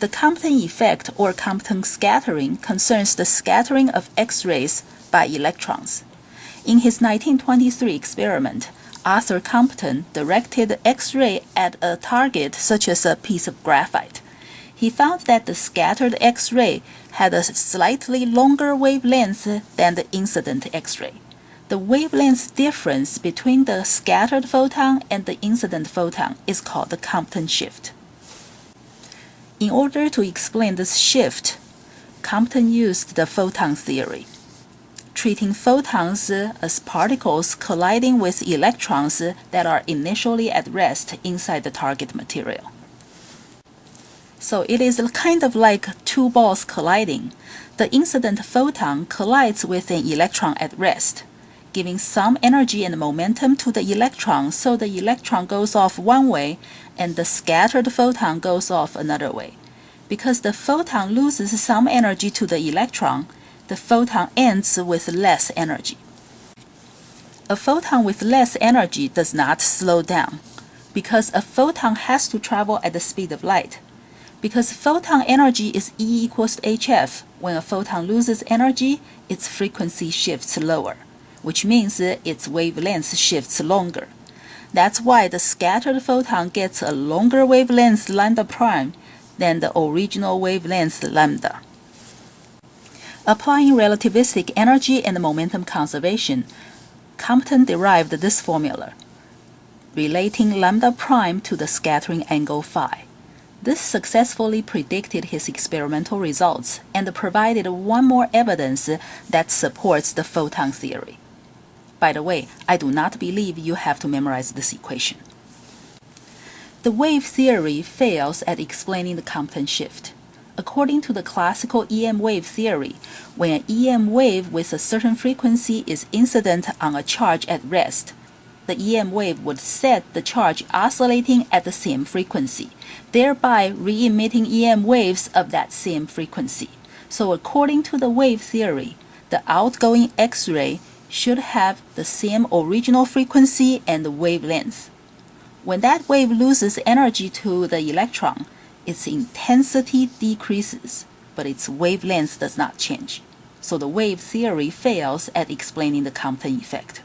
The Compton effect or Compton scattering concerns the scattering of X-rays by electrons. In his 1923 experiment, Arthur Compton directed X-ray at a target such as a piece of graphite. He found that the scattered X-ray had a slightly longer wavelength than the incident X-ray. The wavelength difference between the scattered photon and the incident photon is called the Compton shift. In order to explain this shift, Compton used the photon theory, treating photons as particles colliding with electrons that are initially at rest inside the target material. So it is kind of like two balls colliding. The incident photon collides with an electron at rest, giving some energy and momentum to the electron, so the electron goes off one way and the scattered photon goes off another way. Because the photon loses some energy to the electron, the photon ends with less energy. A photon with less energy does not slow down, because a photon has to travel at the speed of light. Because photon energy is E equals hf, when a photon loses energy, its frequency shifts lower, which means its wavelength shifts longer. That's why the scattered photon gets a longer wavelength lambda prime than the original wavelength lambda. Applying relativistic energy and momentum conservation, Compton derived this formula, relating lambda prime to the scattering angle phi. This successfully predicted his experimental results and provided one more evidence that supports the photon theory. By the way, I do not believe you have to memorize this equation. The wave theory fails at explaining the Compton shift. According to the classical EM wave theory, when an EM wave with a certain frequency is incident on a charge at rest, the EM wave would set the charge oscillating at the same frequency, thereby re-emitting EM waves of that same frequency. So according to the wave theory, the outgoing X-ray should have the same original frequency and wavelength. When that wave loses energy to the electron, its intensity decreases, but its wavelength does not change. So the wave theory fails at explaining the Compton effect.